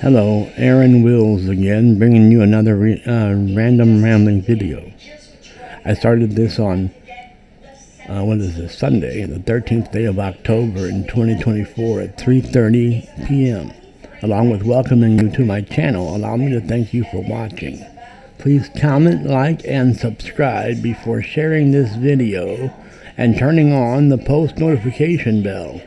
Hello, Aaron Wills again, bringing you another random rambling video. I started this on, Sunday, the 13th day of October in 2024 at 3:30 p.m. Along with welcoming you to my channel, allow me to thank you for watching. Please comment, like, and subscribe before sharing this video and turning on the post notification bell.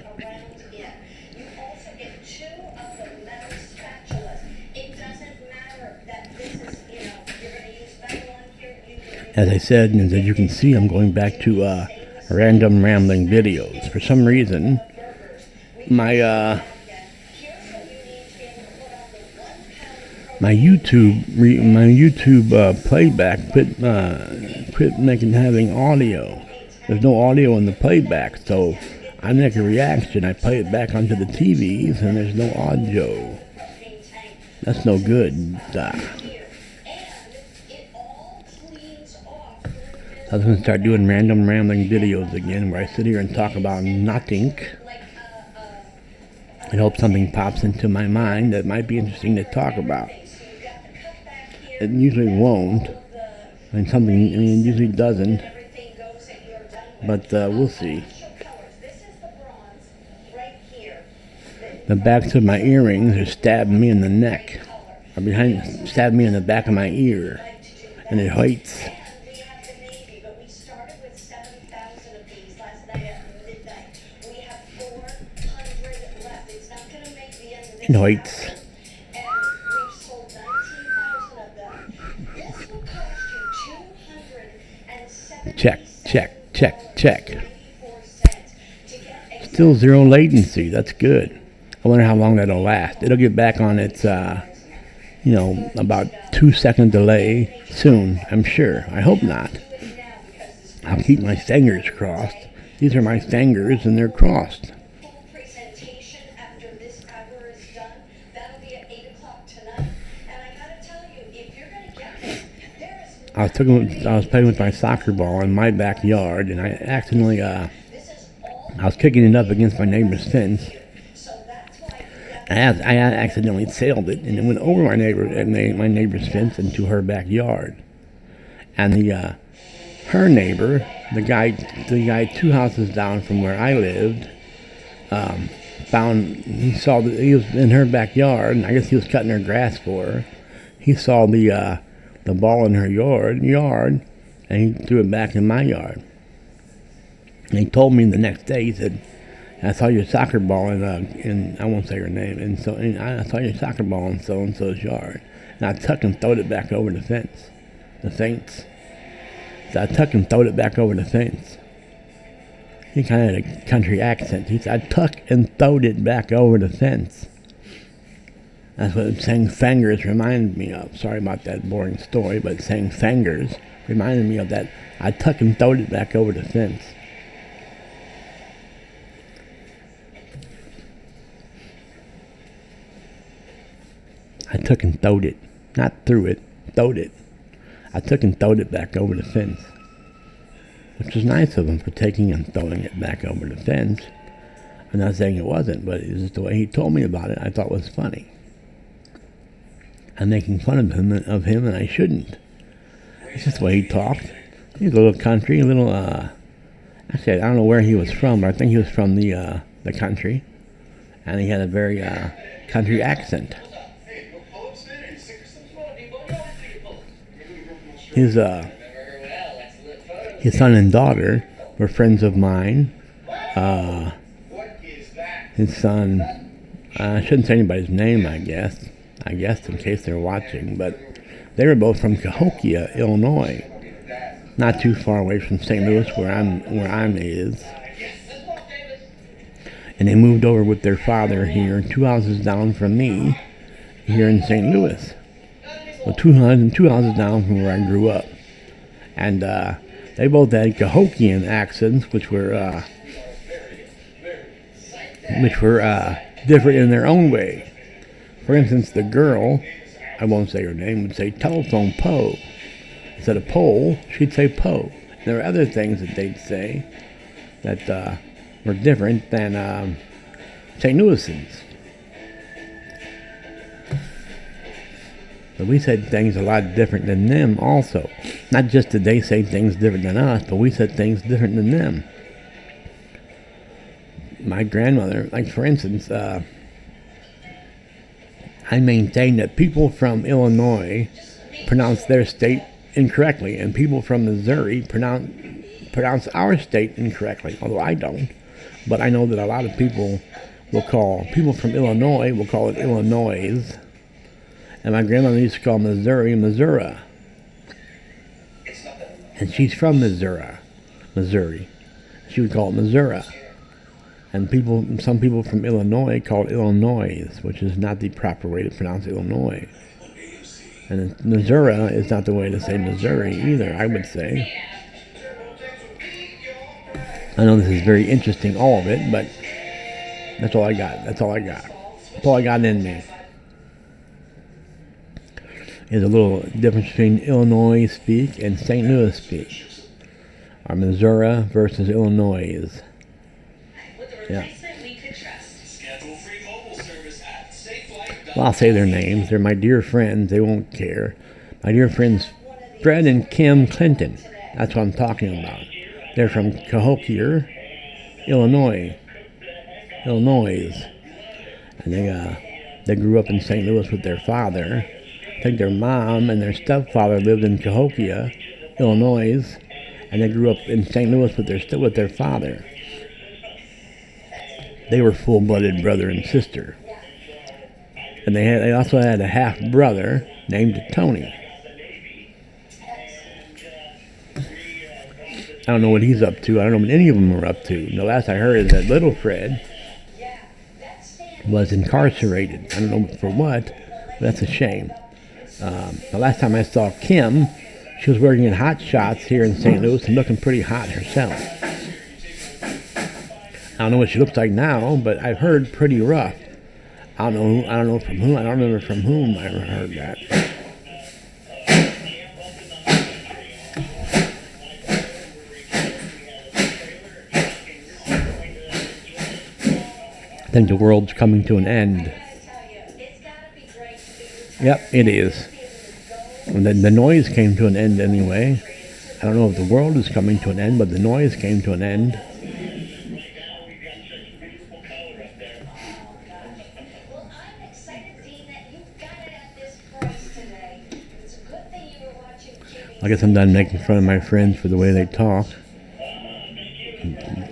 As I said, and as you can see, I'm going back to random rambling videos. For some reason, my YouTube playback quit having audio. There's no audio in the playback, so I make a reaction. I play it back onto the TVs, and there's no audio. That's no good. I was going to start doing random rambling videos again where I sit here and talk about nothing. I hope something pops into my mind that might be interesting to talk about. It usually won't. It usually doesn't. But we'll see. The backs of my earrings are stabbing me in the neck. Stabbing me in the back of my ear. And it hurts. It hurts. Check. Still zero latency. That's good. I wonder how long that'll last. It'll get back on its, about 2-second delay soon, I'm sure. I hope not. I'll keep my fingers crossed. These are my fingers and they're crossed. I was playing with my soccer ball in my backyard, and I accidentally, I was kicking it up against my neighbor's fence. I accidentally sailed it, and it went over my neighbor's fence into her backyard. And her neighbor, the guy 2 houses down from where I lived, he saw that he was in her backyard, and I guess he was cutting her grass for her. He saw the ball in her yard, and he threw it back in my yard. And he told me the next day, he said, I saw your soccer ball in I won't say her name, and I saw your soccer ball in so-and-so's yard. And I tucked and throwed it back over the fence. So I tucked and throwed it back over the fence. He kind of had a country accent. He said, I tucked and throwed it back over the fence. That's what saying fingers reminded me of. Sorry about that boring story, but saying fingers reminded me of that. I tucked and throwed it back over the fence. I took and throwed it. Not threw it, throwed it. I took and throwed it back over the fence. Which was nice of him for taking and throwing it back over the fence. I'm not saying it wasn't, but it was just the way he told me about it I thought was funny. I'm making fun of him, and I shouldn't. It's just the way he talked. He's a little country, actually, I don't know where he was from, but I think he was from the country. And he had a very country accent. His son and daughter were friends of mine. His son, I shouldn't say anybody's name, I guess in case they're watching, but they were both from Cahokia, Illinois, not too far away from St. Louis, where I'm is. And they moved over with their father here, 2 houses down from me, here in St. Louis. Well, two houses down from where I grew up, and they both had Cahokian accents, which were different in their own way. For instance, the girl, I won't say her name, would say telephone pole. Instead of pole, she'd say po. There were other things that they'd say that were different than St. Louisans. But we said things a lot different than them also. Not just did they say things different than us, but we said things different than them. My grandmother, like for instance, I maintain that people from Illinois pronounce their state incorrectly, and people from Missouri pronounce our state incorrectly, although I don't. But I know that a lot of people from Illinois will call it Illinois, and my grandmother used to call Missouri, Missouri. And she's from Missouri. She would call it Missouri. And some people from Illinois call it Illinois, which is not the proper way to pronounce Illinois. And Missouri is not the way to say Missouri either, I would say. I know this is very interesting, all of it, but that's all I got. That's all I got in me. There's a little difference between Illinois speak and St. Louis speak. Or Missouri versus Illinois. Yeah. Well, I'll say their names. They're my dear friends. They won't care. My dear friends Fred and Kim Clinton. That's what I'm talking about. They're from Cahokia, Illinois. And they grew up in St. Louis with their father. I think their mom and their stepfather lived in Cahokia, Illinois, and they grew up in St. Louis with their father. They were full-blooded brother and sister. And they also had a half-brother named Tony. I don't know what he's up to. I don't know what any of them are up to. The last I heard is that little Fred was incarcerated. I don't know for what, but that's a shame. The last time I saw Kim, she was working at Hot Shots here in St. Louis and looking pretty hot herself. I don't know what she looks like now, but I've heard pretty rough. I don't know from whom. I don't remember from whom I heard that. I think the world's coming to an end. Yep, it is. And then the noise came to an end anyway. I don't know if the world is coming to an end, but the noise came to an end. I guess I'm done making fun of my friends for the way they talk.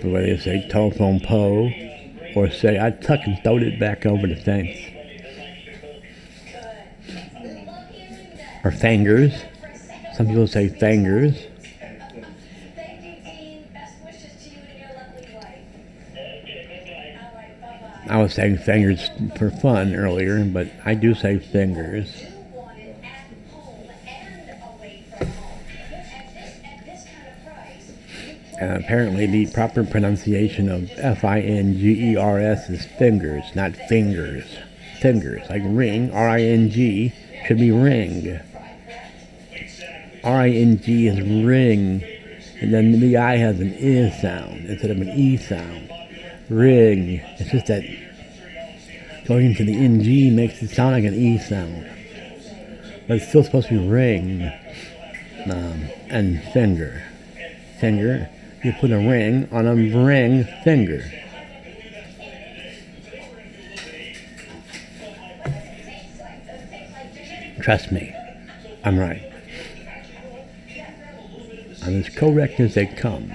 The way they say telephone pole, or say I tuck and throwed it back over the fence. Or fingers. Some people say fingers. I was saying fingers for fun earlier, but I do say fingers. And apparently the proper pronunciation of F-I-N-G-E-R-S is fingers, not fingers. Fingers, like ring, R-I-N-G, should be ring. R-I-N-G is ring, and then the I has an I sound instead of an E sound. Ring. It's just that going into the N-G makes it sound like an E sound. But it's still supposed to be ring. And finger. Finger. You put a ring on a ring finger. Trust me, I'm right. I'm as correct as they come.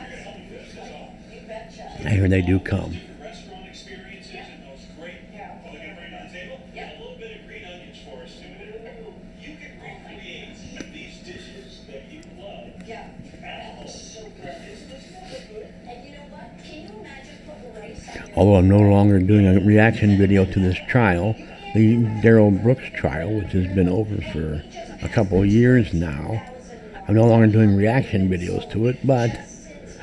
I hear they do come. Although I'm no longer doing a reaction video to this trial, the Darrell Brooks trial, which has been over for a couple of years now, I'm no longer doing reaction videos to it, but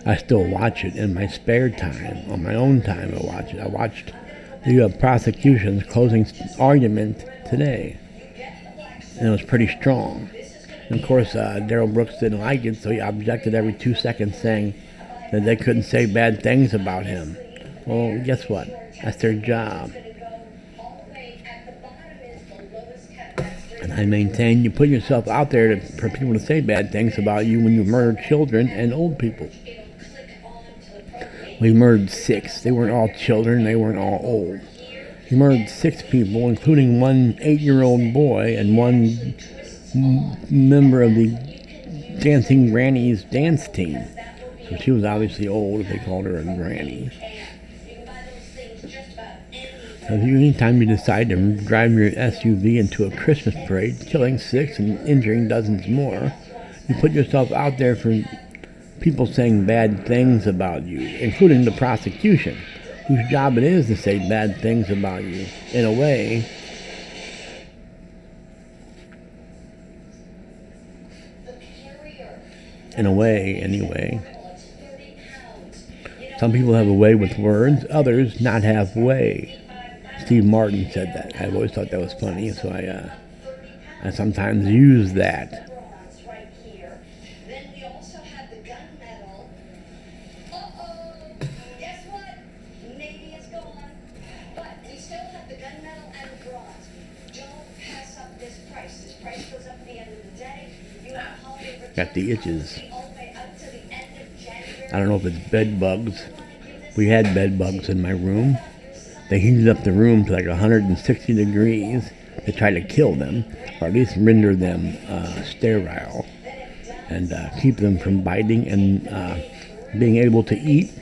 I still watch it in my spare time. On my own time, I watch it. I watched the prosecution's closing argument today, and it was pretty strong. And of course, Darrell Brooks didn't like it, so he objected every 2 seconds, saying that they couldn't say bad things about him. Well, guess what? That's their job. And I maintain you put yourself out there for people to say bad things about you when you murder children and old people. We murdered 6. They weren't all children. They weren't all old. He murdered 6 people, including one 8-year-old boy and one member of the Dancing Grannies dance team. So she was obviously old if they called her a granny. So anytime you decide to drive your SUV into a Christmas parade, killing 6 and injuring dozens more, you put yourself out there for people saying bad things about you, including the prosecution, whose job it is to say bad things about you. In a way, anyway. Some people have a way with words, others not have way. Steve Martin said that. I've always thought that was funny, so I sometimes use that. Got the itches. I don't know if it's bed bugs. We had bed bugs in my room. They heated up the room to like 160 degrees to try to kill them, or at least render them sterile, and keep them from biting and being able to eat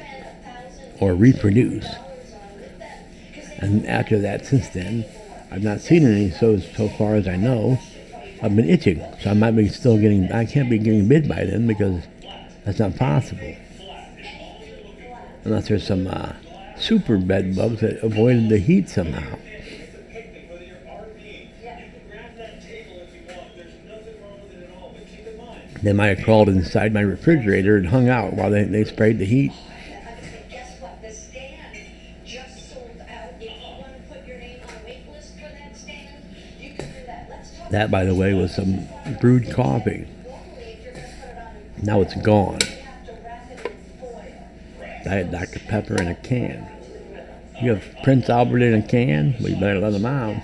or reproduce. And after that, since then, I've not seen any so far as I know. I've been itching, so I might be still getting. I can't be getting bit by them because that's not possible, unless there's some super bed bugs that avoided the heat somehow. They might have crawled inside my refrigerator and hung out while they sprayed the heat. That, by the way, was some brewed coffee. Now it's gone. Diet Dr. Pepper in a can. You have Prince Albert in a can? Well, you better let him out.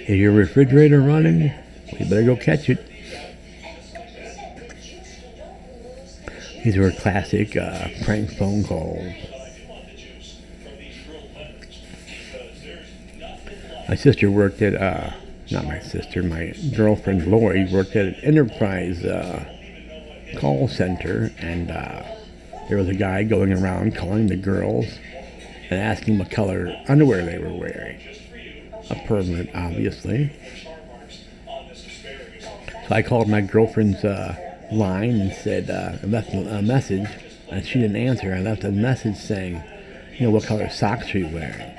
Is your refrigerator running? Well, you better go catch it. These were classic prank phone calls. My sister worked at, not my sister, my girlfriend Lori worked at an enterprise call center, and there was a guy going around calling the girls and asking what color underwear they were wearing. A pervert, obviously. So I called my girlfriend's line and said, I left a message, and she didn't answer. I left a message saying, what color socks are you wearing?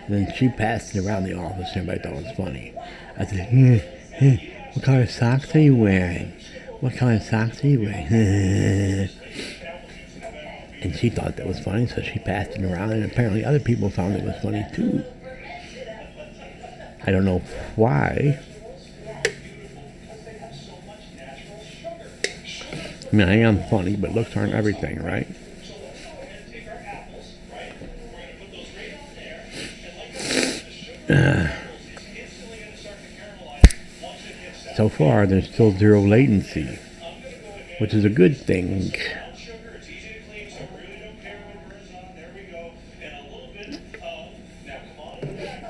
And then she passed it around the office, and everybody thought it was funny. I said, what color socks are you wearing? What color socks are you wearing? And she thought that was funny, so she passed it around, and apparently other people found it was funny too. I don't know why. I mean, I am funny, but looks aren't everything, right? So far, there's still zero latency, which is a good thing.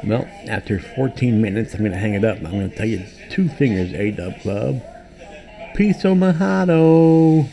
Well, after 14 minutes, I'm going to hang it up. I'm going to tell you 2 fingers, A-Dub Club. Peace, Mojado.